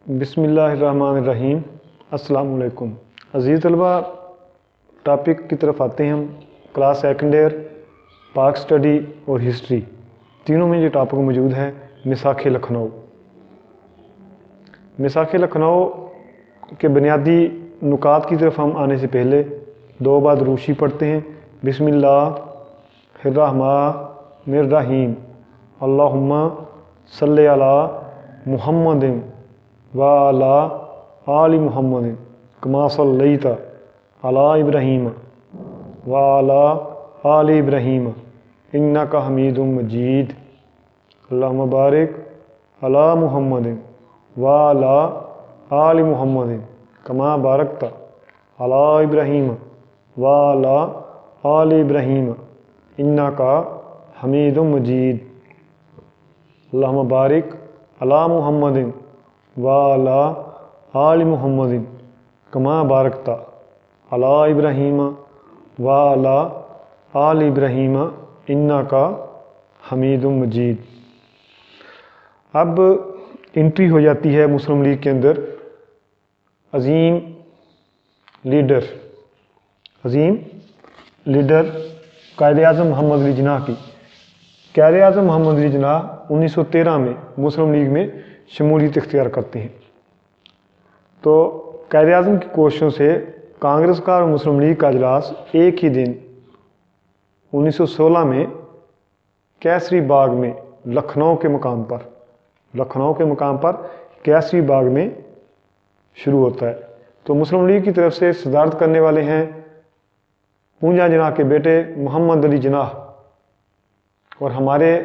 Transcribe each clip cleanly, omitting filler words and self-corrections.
बिस्मिल्लाहिर्रहमानिर्रहीम। अस्सलाम वालेकुम। अज़ीज़ तलबा, टॉपिक की तरफ आते हैं हम। क्लास सेकंड ईयर, पाक स्टडी और हिस्ट्री तीनों में ये टॉपिक मौजूद है। मिसाख लखनऊ। मिसाख लखनऊ के बुनियादी नुकात की तरफ हम आने से पहले दो बार रूशी पढ़ते हैं। बिस्मिल्लाहिर्रहमानिर्रहीम। अल्लाहुम्मा सल्ली अला मुहम्मदिन व अला आलि मुहम्मदिन कमा सल्लैता अला इब्राहीम व अला आलि इब्राहीम इन्नका हमीदुम मजीद। अल्लाहुम्मा बारिक अला मुहम्मदिन व अला आलि मुहम्मदिन कमा बारकता अला इब्राहीम व अला आलि इब्राहीम इन्नका हमीदुम मजीद। अल्लाहुम्मा बारिक अला मुहम्मदिन व अला आलि मुहम्मदिन कमा बारकता अला इब्राहीम व अला आलि इब्राहीम इन्नका हमीदुम मजीद। अब एंट्री हो जाती है मुस्लिम लीग के अंदर अजीम लीडर कायदे आज़म मोहम्मद अली जिन्नाह की। कायदे आज़म मोहम्मद अली जिन्नाह 1913 में मुस्लिम लीग में शमूलियत इख्तियार करते हैं। तो कायदे आज़म की कोशिशों से कांग्रेस का और मुस्लिम लीग का अजलास एक ही दिन 1916 में केसरी बाग में लखनऊ के मुकाम पर केसरी बाग में शुरू होता है। तो मुस्लिम लीग की तरफ से सदारत करने वाले हैं पूंजा जिन्नाह के बेटे मोहम्मद अली जिन्नाह और हमारे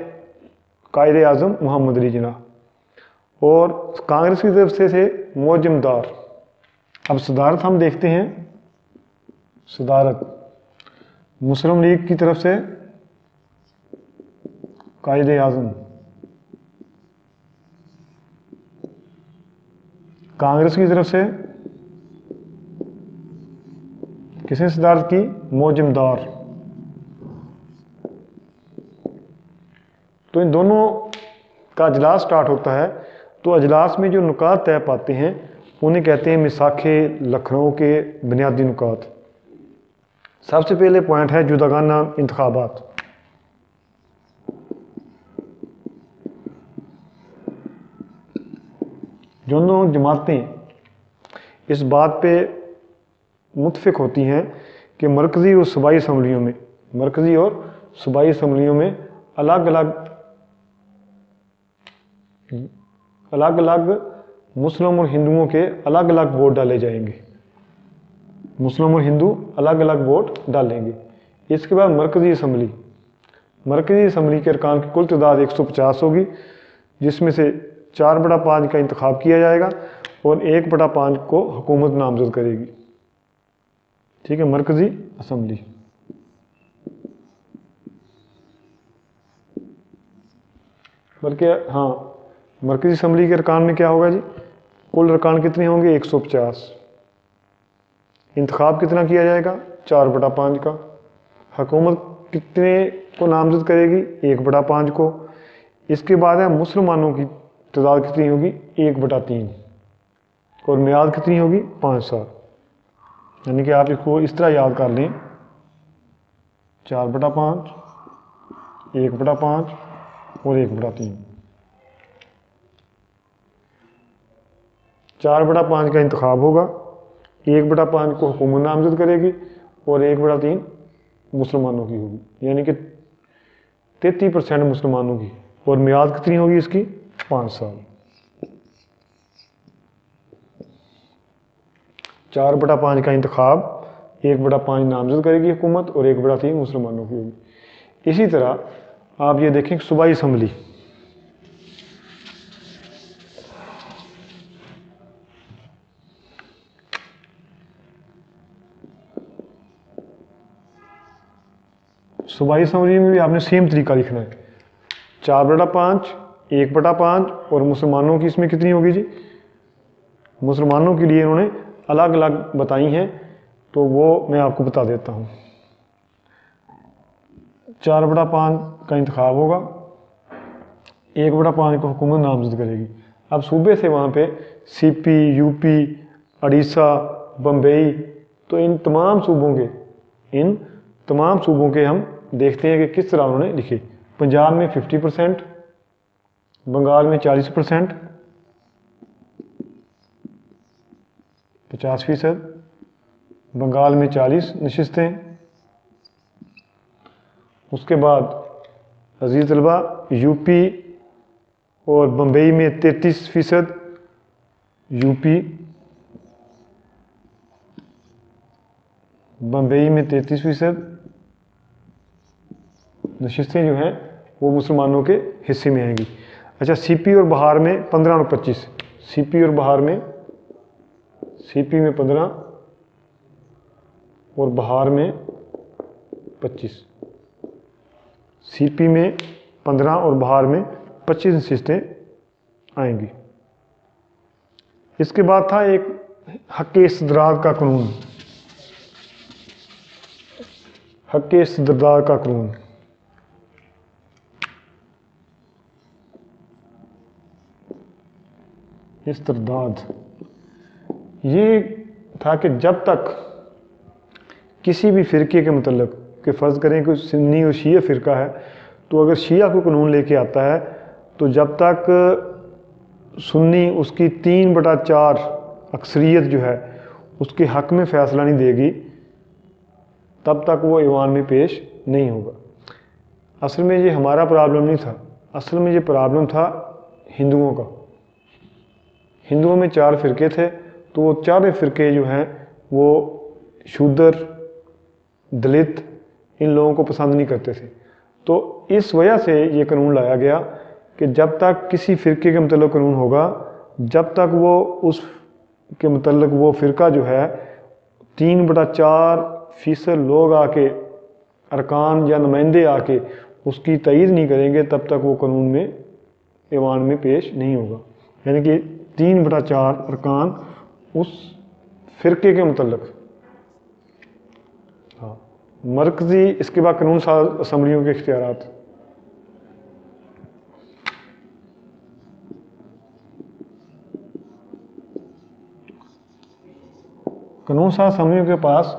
कायदे आज़म मोहम्मद अली जिन्नाह, और कांग्रेस की तरफ से मौजमदार। अब सदारत हम देखते हैं। सदारत मुस्लिम लीग की तरफ से कायदे आज़म, कांग्रेस की तरफ से किसने सदारत की? मौजमदार। तो इन दोनों का अजलास स्टार्ट होता है। तो अजलास में जो नुकात तय पाते हैं उन्हें कहते हैं मिसाखे लखनऊ के बुनियादी नुकात। सबसे पहले पॉइंट है जुदागाना इंतखाबात। दोनों जमातें इस बात पे मुत्फिक होती हैं कि मरकज़ी और सूबाई असम्बलियों में अलग अलग मुस्लिम और हिंदुओं के अलग अलग वोट डाले जाएंगे। मुस्लिम और हिंदू अलग अलग वोट डालेंगे। इसके बाद मरकज़ी असम्बली के अरकान की कुल तादाद 150 होगी, जिसमें से 4/5 का इंतखाब किया जाएगा और 1/5 को हुकूमत नामजद करेगी। ठीक है, मरकज़ी असम्बली। बल्कि हाँ, मरकज़ी असम्बली के अरकान में क्या होगा जी? कुल अरकान कितने होंगे? 150। इंतखाब कितना किया जाएगा? 4/5 का। हुकूमत कितने को नामजद करेगी? 1/5 को। इसके बाद है मुसलमानों की तादाद कितनी होगी? 1/3। और मियाद कितनी होगी? 5 साल। यानी कि आप इसको इस तरह याद कर लें, 4/5, 1/5 और 1/3। 4/5 का इंतखाब होगा, 1/5 को हुकूमत नामजद करेगी और 1/3 मुसलमानों की होगी, यानी कि 33% मुसलमानों की। और मियाद कितनी होगी इसकी? 5 साल। 4/5 का इंतखाब, 1/5 नामजद करेगी हुकूमत और 1/3 मुसलमानों की होगी। इसी तरह आप ये देखें सूबाई असम्बली। सूबाई असम्बली में भी आपने सेम तरीका लिखना है। 4/5, 1/5 और मुसलमानों की इसमें कितनी होगी जी? मुसलमानों के लिए इन्होंने अलग अलग बताई हैं, तो वो मैं आपको बता देता हूँ। 4/5 का इंतखाब होगा, 1/5 को हुकूमत नामजद करेगी। अब सूबे से वहाँ पे सीपी, यूपी, उड़ीसा, बम्बई, तो इन तमाम सूबों के हम देखते हैं कि किस तरह उन्होंने लिखे। पंजाब में 50%, बंगाल में 40%, 50%, बंगाल में 40 नशिस्तें। उसके बाद अजीज तलबा यूपी और बम्बई में 33%, यूपी बम्बई में 33% नशिस्तें जो हैं वो मुसलमानों के हिस्से में आएंगी। अच्छा, सीपी और बिहार में 15 और 25, सीपी और बिहार में, सीपी में 15 और बिहार में 25, सीपी में 15 और बिहार में 25 नशिस्तें आएंगी। इसके बाद था एक हक़ इस्तदराज का कानून, हक़ इस्तदराज का कानून। इस्तदराज ये था कि जब तक किसी भी फ़िरके के मतलब कि फ़र्ज़ करें कि सुन्नी और शिया फ़िरका है, तो अगर शिया को कानून लेके आता है तो जब तक सुन्नी उसकी 3/4 अक्सरियत जो है उसके हक़ में फ़ैसला नहीं देगी, तब तक वो ईवान में पेश नहीं होगा। असल में ये हमारा प्रॉब्लम नहीं था, असल में ये प्रॉब्लम था हिंदुओं का। हिंदुओं में 4 फ़िरके थे, तो वो 4 फ़िरके जो हैं वो शूद्र, दलित, इन लोगों को पसंद नहीं करते थे। तो इस वजह से ये कानून लाया गया कि जब तक किसी फ़िरके के मतलब कानून होगा, जब तक वो उस के मतलब वो फ़िरका जो है 3/4% लोग आके, अरकान या नुमाइंदे आके उसकी तईद नहीं करेंगे, तब तक वो कानून में ईवान में पेश नहीं होगा। यानी कि 3/4 अरकान उस फ़िरके के मतलब। हाँ, मरकज़ी, इसके बाद कानून साज असम्बलियों के इख्तियारात। कानून साज असम्बलियों के पास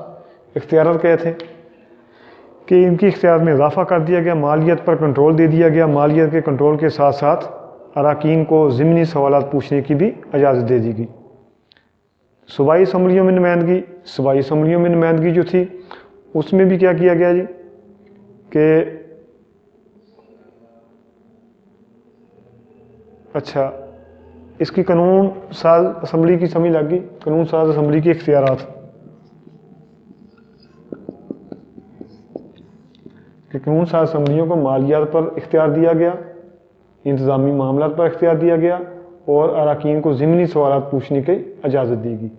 इख्तियारात क्या थे कि इनकी इख्तियार में इजाफा कर दिया गया, मालियत पर कंट्रोल दे दिया गया, मालियत के कंट्रोल के साथ साथ अरकान को ज़िमनी सवालात पूछने की भी इजाज़त दे दी गई। सूबाई असम्बलियों में नुमाइंदगी, सूबाई असम्बलियों में नुमाइंदगी जो थी उसमें भी क्या किया गया जी कि अच्छा, इसकी कानून साज असम्बली की समझ लग गई। कानून साज असम्बली के इख्तियारात कि कानून साज असम्बलियों को मालियात पर इख्तियार दिया गया, इंतज़ामी मामलात पर इख्तियार दिया गया और अरकान को ज़िमनी सवालात पूछने की इजाज़त दी गई।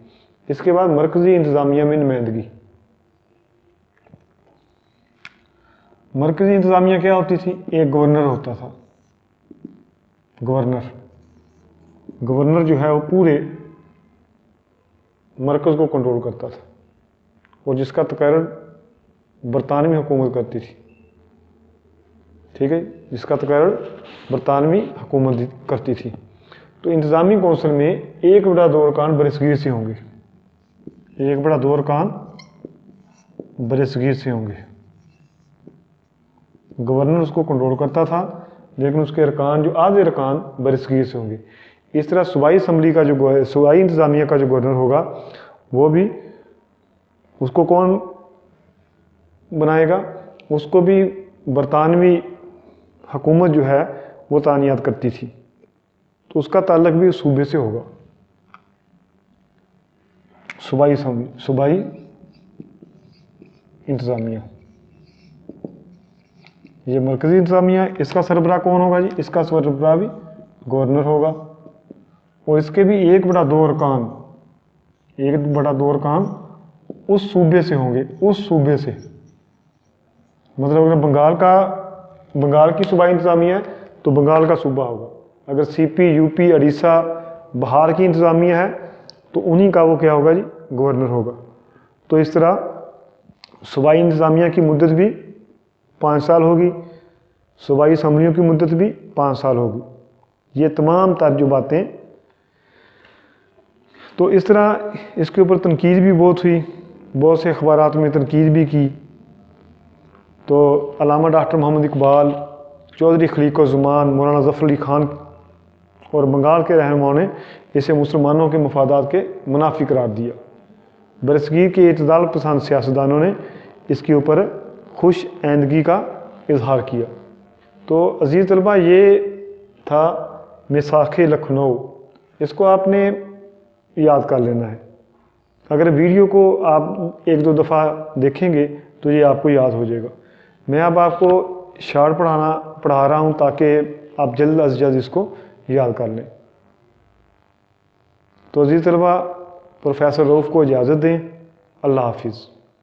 इसके बाद मरकज़ी इंतज़ामिया में नुमाइंदगी। मरकज़ी इंतज़ामिया क्या होती थी? एक गवर्नर होता था। गवर्नर जो है वो पूरे मरकज़ को कंट्रोल करता था और जिसका तकर्र बरतानवी हुकूमत करती थी। ठीक है, जिसका तकर्र बरतानवी हुकूमत करती थी। तो इंतज़ामी कौंसिल में 1/2 अरकान बरसगीर से होंगे, 1/2 अरकान बरसगीर से होंगे। गवर्नर उसको कंट्रोल करता था, लेकिन उसके अरकान जो आधे अरकान बरसगीर से होंगे। इस तरह सूबाई असम्बली का जो सूबाई इंतज़ामिया का जो गवर्नर होगा वो भी, उसको कौन बनाएगा? उसको भी बरतानवी हुकूमत जो है वो तानियात करती थी, तो उसका ताल्लुक भी उस सूबे से होगा। सूबाई असम्बली, सूबाई इंतज़ामिया, ये मरकज़ी इंतज़ामिया, इसका सरबराह कौन होगा जी? इसका सरबराह भी गवर्नर होगा और इसके भी 1/2 अरकान, 1/2 अरकान उस सूबे से होंगे, उस सूबे से। मतलब अगर बंगाल की सूबाई इंतज़ामिया है तो बंगाल का सूबा होगा। अगर सीपी, यूपी, उड़ीसा, बिहार की इंतज़ामिया है तो उन्हीं का वो क्या होगा जी? गवर्नर होगा। तो इस तरह सूबाई इंतज़ामिया की मुद्दत भी 5 साल होगी, सूबाई असम्बलियों की मुद्दत भी 5 साल होगी। ये तमाम तर जो बातें तो इस तरह इसके ऊपर तनकीद भी बहुत हुई, बहुत से अखबारात में तनकीद भी की। तो अल्लामा डॉक्टर मोहम्मद इकबाल, चौधरी खलीक़ुज़्ज़मान, मौलाना ज़फ़र अली ख़ान और बंगाल के रहनुमाओं ने इसे मुसलमानों के मफादात के मुनाफी करार दिया। बरसगीर के इतदाल पसंद सियासतदानों ने इसके ऊपर खुश आइंदगी का इजहार किया। तो अज़ीज़ तलबा, ये था मिसाख़ लखनऊ। इसको आपने याद कर लेना है। अगर वीडियो को आप एक दो दफ़ा देखेंगे तो ये आपको याद हो जाएगा। मैं अब आपको शार्ट पढ़ा रहा हूँ ताकि आप जल्द अज जल्द इसको याद कर लें। तो अज़ीज़ तलबा, प्रोफेसर रऊफ़ को इजाज़त दें। अल्लाह हाफिज़।